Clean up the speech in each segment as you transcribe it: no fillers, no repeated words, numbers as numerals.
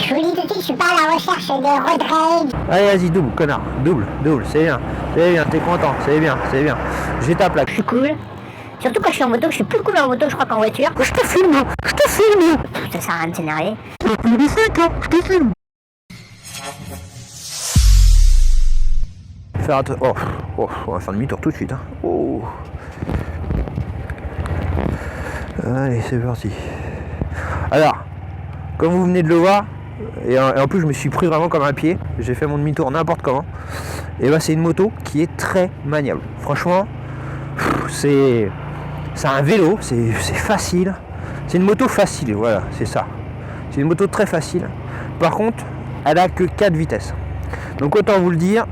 Je vous dis tout de suite, je suis pas à la recherche de road rage. Allez, vas-y, double, connard. Double, c'est bien. C'est bien, t'es content, c'est bien. J'ai ta plaque. Je suis cool. Surtout quand je suis en moto, je suis plus cool en moto, je crois qu'en voiture. Je te filme. Ça sert à rien de s'énerver. Je te filme. Faire attention. Oh, on va faire demi-tour tout de suite. Hein. Oh. Allez, c'est parti. Alors, comme vous venez de le voir, et en plus je me suis pris vraiment comme un pied, j'ai fait mon demi-tour n'importe comment, et bah c'est une moto qui est très maniable. Franchement, c'est un vélo, c'est facile. C'est une moto facile, voilà, c'est ça. C'est une moto très facile. Par contre, elle a que 4 vitesses. Donc autant vous le dire,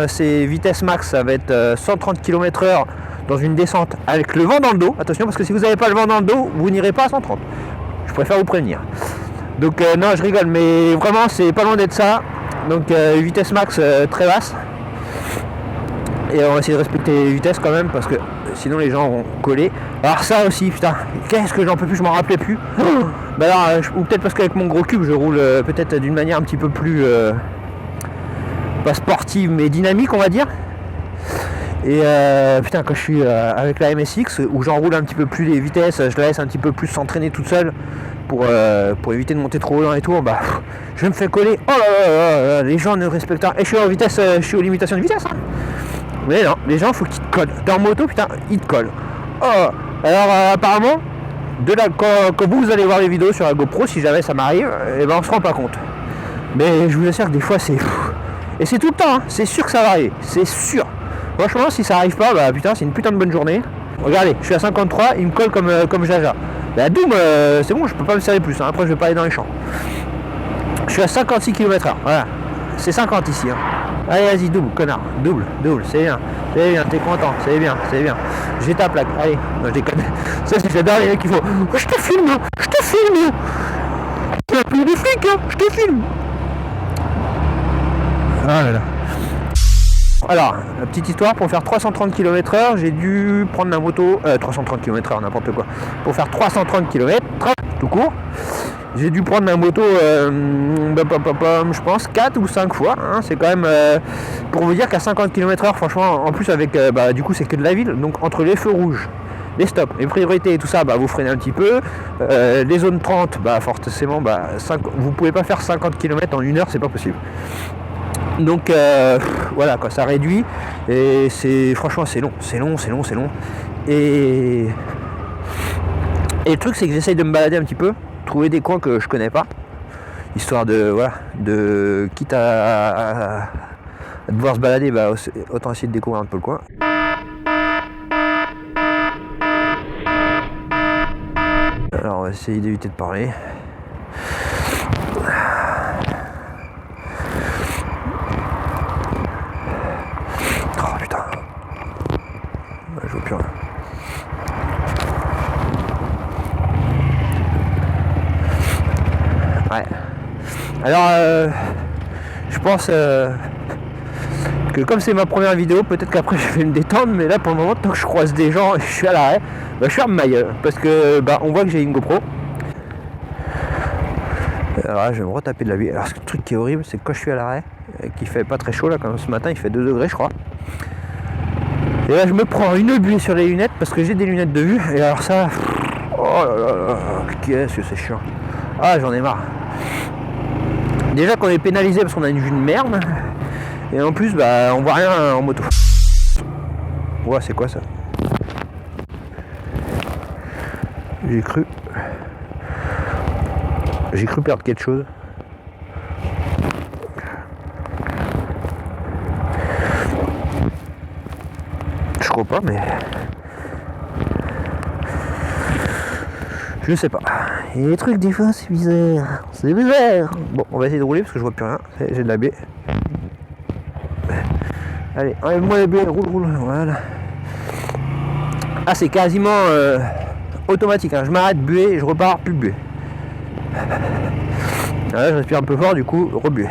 c'est vitesse max, ça va être 130 km/h dans une descente avec le vent dans le dos. Attention, parce que si vous n'avez pas le vent dans le dos, vous n'irez pas à 130. Je préfère vous prévenir. Donc non, je rigole, mais vraiment c'est pas loin d'être ça. Donc vitesse max très basse. Et on va essayer de respecter les vitesses quand même, parce que sinon les gens vont coller. Alors ça aussi, putain, qu'est-ce que j'en peux plus, je m'en rappelais plus. Bah alors, ou peut-être parce qu'avec mon gros cube, je roule peut-être d'une manière un petit peu plus pas sportive, mais dynamique, on va dire. Et putain, quand je suis avec la MSX, où j'enroule un petit peu plus les vitesses, je la laisse un petit peu plus s'entraîner toute seule pour éviter de monter trop haut dans les tours, bah je me fais coller. Oh là là, les gens ne respectent pas. Et je suis en vitesse, je suis aux limitations de vitesse. Hein. Mais non, les gens, faut qu'ils te collent. Dans moto, putain, ils te collent. Oh, alors apparemment, quand vous allez voir les vidéos sur la GoPro, si jamais ça m'arrive, et ben on se rend pas compte. Mais je vous assure que des fois c'est. Et c'est tout le temps, hein. C'est sûr que ça va arriver, c'est sûr. Franchement, si ça arrive pas, bah putain, c'est une putain de bonne journée. Regardez, je suis à 53, il me colle comme Jaja. Bah Doom, c'est bon, je peux pas me serrer plus, hein. Après je vais pas aller dans les champs. Je suis à 56 km/h, voilà. C'est 50 ici, hein. Allez, vas-y, double, connard. Double, c'est bien. T'es content, c'est bien. J'ai ta plaque, allez. Non, je déconne. Ça, c'est j'adore les mecs qui font. Oh, je te filme. Tu as plus des flics, hein, je te filme. Ah là là. Alors, la petite histoire, pour faire 330 km/h, j'ai dû prendre ma moto, 330 km/h, n'importe quoi. Pour faire 330 km, tout court, j'ai dû prendre ma moto, je pense, 4 ou 5 fois. Hein. C'est quand même, pour vous dire qu'à 50 km/h, franchement, en plus avec, du coup, c'est que de la ville, donc entre les feux rouges, les stops, les priorités et tout ça, vous freinez un petit peu. Les zones 30, forcément, vous pouvez pas faire 50 km en 1 heure, c'est pas possible. Donc voilà quoi, ça réduit et franchement c'est long. Et le truc c'est que j'essaye de me balader un petit peu, trouver des coins que je connais pas, histoire de quitte à devoir se balader, autant essayer de découvrir un peu le coin. Alors on va essayer d'éviter de parler. Je vois plus rien. Ouais. Alors, je pense que comme c'est ma première vidéo, peut-être qu'après je vais me détendre, mais là pour le moment, tant que je croise des gens et je suis à l'arrêt, je ferme ma gueule. Parce que on voit que j'ai une GoPro. Alors là, je vais me retaper de la vie. Alors, le truc qui est horrible, c'est que quand je suis à l'arrêt, qu'il fait pas très chaud, là, comme ce matin, il fait 2 degrés, je crois. Et là je me prends une buée sur les lunettes parce que j'ai des lunettes de vue. Et alors ça, oh là là, qu'est-ce que c'est chiant. Ah, j'en ai marre. Déjà qu'on est pénalisé parce qu'on a une vue de merde. Et en plus on voit rien en moto. Ouais, c'est quoi ça? J'ai cru perdre quelque chose. Je crois pas, mais je sais pas. Il y a des trucs des fois, c'est bizarre. Bon, on va essayer de rouler parce que je vois plus rien. J'ai de la baie. Allez, enlève-moi la baie, roule, voilà. Ah, c'est quasiment automatique. Hein. Je m'arrête, buée, et je repars, plus buée. Là, je respire un peu fort, du coup, rebuée.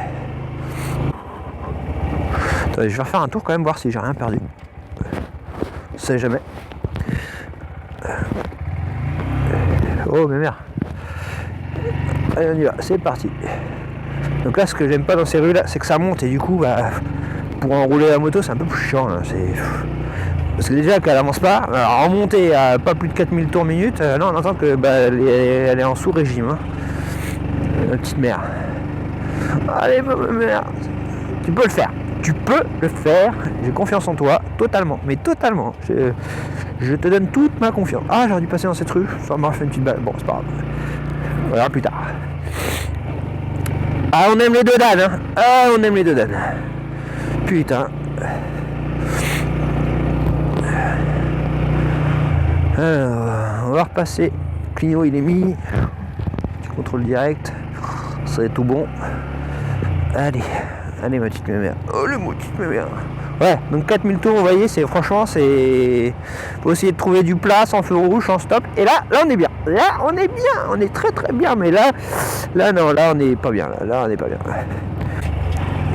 Attendez, je vais refaire un tour quand même, voir si j'ai rien perdu. On sait jamais. Oh mais merde. Allez, on y va, c'est parti. Donc là, ce que j'aime pas dans ces rues là, c'est que ça monte et du coup, bah, pour enrouler la moto, c'est un peu plus chiant. Là. Parce que déjà qu'elle avance pas, alors remonter à pas plus de 4000 tours minute, là on entend que bah, elle est en sous-régime. Hein. La petite mère. Allez, ma mère, tu peux le faire. Tu peux le faire. J'ai confiance en toi, totalement. Mais totalement. Je te donne toute ma confiance. Ah, j'aurais dû passer dans cette rue. Ça m'a fait une petite balle. Bon, c'est pas grave. On verra plus tard. Ah, on aime les deux danes. Hein. Ah, on aime les deux danes. Putain. Alors, on va repasser. Clignot, il est mis. Petit contrôle direct. Ça va être tout bon. Allez. Allez, ma petite mémère. Oh, le petite mémère. Ouais, donc 4000 tours, vous voyez, franchement, faut essayer de trouver du plat sans feu rouge, sans stop. Et là, on est bien. Là, on est bien. On est très très bien. Mais là, non, là, on n'est pas bien. Là, on n'est pas bien.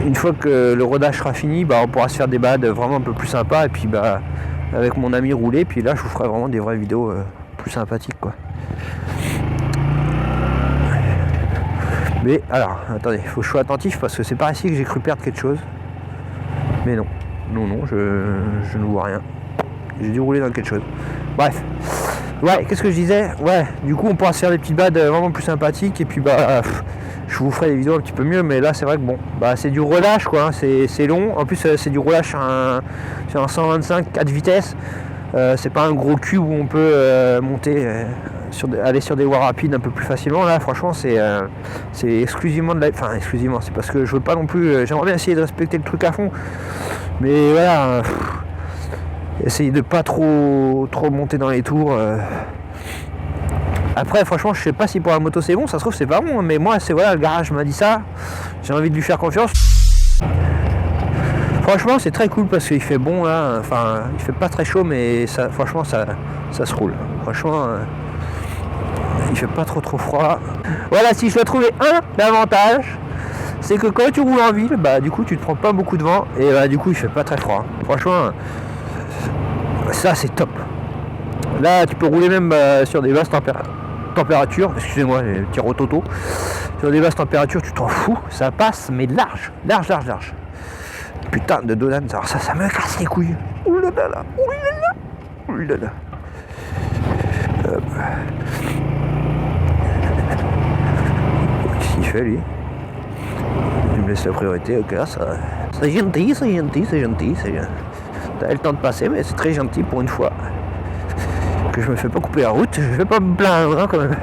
Une fois que le rodage sera fini, bah, on pourra se faire des balades vraiment un peu plus sympas. Et puis, bah, avec mon ami rouler. Puis là, je vous ferai vraiment des vraies vidéos plus sympathiques, quoi. Mais alors, attendez, faut que je sois attentif parce que c'est par ici que j'ai cru perdre quelque chose. Mais non, je ne vois rien. J'ai dû rouler dans quelque chose. Bref. Ouais, qu'est-ce que je disais? Ouais, du coup on pourra se faire des petites balades vraiment plus sympathiques et puis bah je vous ferai des vidéos un petit peu mieux, mais là c'est vrai que bon, bah c'est du relâche quoi, hein, c'est long. En plus c'est du relâche sur un 125 4 vitesses. C'est pas un gros cube où on peut monter. Aller sur des voies rapides un peu plus facilement. Là franchement c'est exclusivement de la... Enfin exclusivement, c'est parce que je veux pas non plus... j'aimerais bien essayer de respecter le truc à fond. Mais voilà, essayer de pas trop monter dans les tours. Après franchement je sais pas si pour la moto c'est bon, ça se trouve c'est pas bon. Mais moi c'est voilà, le garage m'a dit ça. J'ai envie de lui faire confiance. Franchement c'est très cool parce qu'il fait bon là. Enfin il fait pas très chaud mais ça, franchement ça se roule. Franchement... il fait pas trop froid. Voilà, si je dois trouver un avantage, c'est que quand tu roules en ville, bah du coup tu te prends pas beaucoup de vent et bah du coup il fait pas très froid. Franchement, ça c'est top. Là tu peux rouler même sur des basses températures, excusez-moi les petits rototos. Sur des basses températures tu t'en fous, ça passe mais large. Putain de Dodan, alors ça me casse les couilles. Oulala. Hop. Qu'est-ce qu'il fait lui? Il me laisse la priorité, ok, ça. C'est gentil. T'as le temps de passer, mais c'est très gentil pour une fois. Que je me fais pas couper la route, je vais pas me plaindre hein, quand même.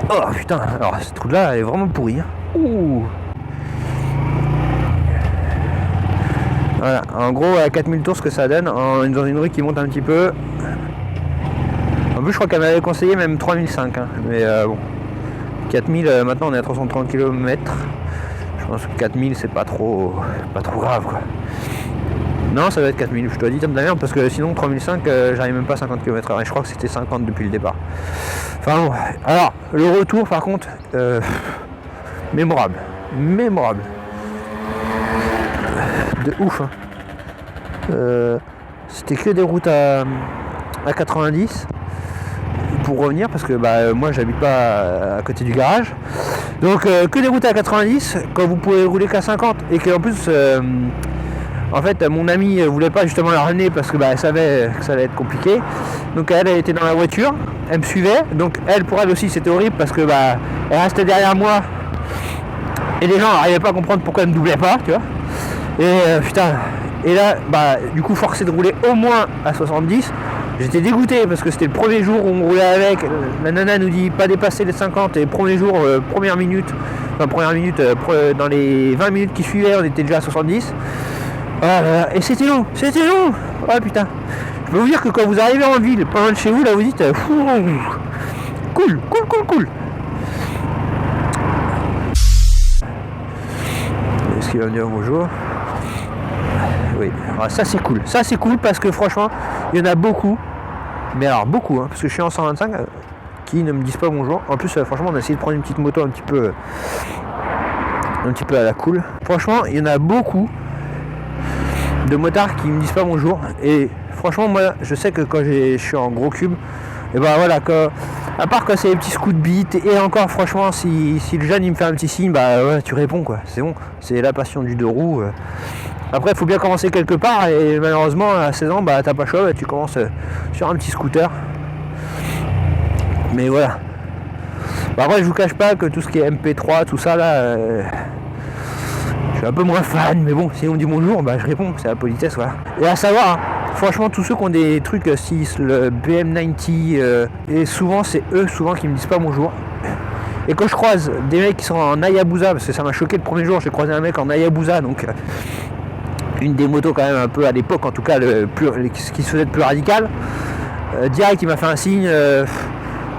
Oh putain, alors cette route là elle est vraiment pourrie. Hein. Ouh. Voilà, en gros à 4000 tours ce que ça donne, dans une rue qui monte un petit peu. En plus je crois qu'elle m'avait conseillé même 3005 hein, mais bon 4000 maintenant on est à 330 km. Je pense que 4000 c'est pas trop grave quoi. Non ça va être 4000, je te dis comme de la merde parce que sinon 3005 j'arrive même pas à 50 km/h et je crois que c'était 50 depuis le départ. Enfin bon, alors le retour par contre mémorable. De ouf hein. C'était que des routes à 90 pour revenir parce que bah, moi j'habite pas à côté du garage donc que des routes à 90 quand vous pouvez rouler qu'à 50 et qu'en plus en fait mon amie voulait pas justement la ramener parce que bah, elle savait que ça allait être compliqué donc elle était dans la voiture, elle me suivait donc elle pour elle aussi c'était horrible parce que bah, elle restait derrière moi et les gens n'arrivaient pas à comprendre pourquoi elle me doublait pas tu vois et putain et là bah du coup forcé de rouler au moins à 70. J'étais dégoûté parce que c'était le premier jour où on roulait avec. La nana nous dit pas dépasser les 50 et premier jour, première minute, dans les 20 minutes qui suivaient, on était déjà à 70. Voilà, et c'était long. Oh putain. Je peux vous dire que quand vous arrivez en ville, pas loin de chez vous, là vous dites cool. Est-ce qu'il va me dire bonjour? Oui, alors ça c'est cool parce que franchement il y en a beaucoup, mais alors beaucoup hein, parce que je suis en 125 qui ne me disent pas bonjour. En plus franchement on a essayé de prendre une petite moto un petit peu à la cool. Franchement il y en a beaucoup de motards qui me disent pas bonjour et franchement moi je sais que quand je suis en gros cube et ben voilà À part quand c'est les petits coups de bite, et encore franchement si le jeune il me fait un petit signe, bah ouais tu réponds quoi, c'est bon, c'est la passion du 2 roues. Après il faut bien commencer quelque part et malheureusement à 16 ans bah t'as pas le choix, bah, tu commences sur un petit scooter. Mais voilà. Bah, après je vous cache pas que tout ce qui est MP3, tout ça là, je suis un peu moins fan, mais bon, si on me dit bonjour, bah je réponds, c'est la politesse, voilà. Et à savoir, hein, franchement, tous ceux qui ont des trucs 6, le BM90, et souvent c'est eux souvent qui me disent pas bonjour. Et quand je croise des mecs qui sont en Hayabusa, parce que ça m'a choqué le premier jour, j'ai croisé un mec en Hayabusa, donc une des motos quand même un peu à l'époque, en tout cas, ce qui se faisait de plus radical. Direct, il m'a fait un signe.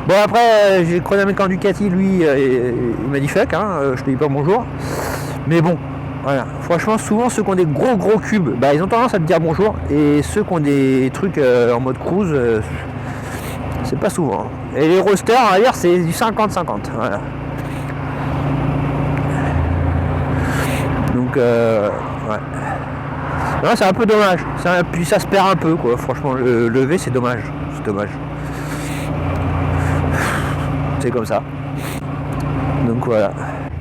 Bon après, j'ai croisé un mec en Ducati, lui, il m'a dit fuck, hein, je te dis pas bonjour. Mais bon, voilà. Franchement, souvent ceux qui ont des gros cubes, bah ils ont tendance à te dire bonjour. Et ceux qui ont des trucs en mode cruise, c'est pas souvent. Et les roasters, on va dire, c'est du 50-50. Voilà. Donc, ouais. Non, c'est un peu dommage. Puis ça se perd un peu, quoi. Franchement, le lever, c'est dommage. C'est dommage. C'est comme ça. Donc voilà.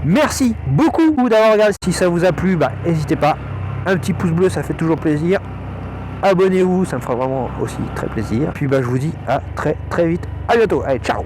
Merci beaucoup d'avoir regardé. Si ça vous a plu, bah n'hésitez pas. Un petit pouce bleu, ça fait toujours plaisir. Abonnez-vous, ça me fera vraiment aussi très plaisir. Puis bah je vous dis à très vite. À bientôt. Allez, ciao.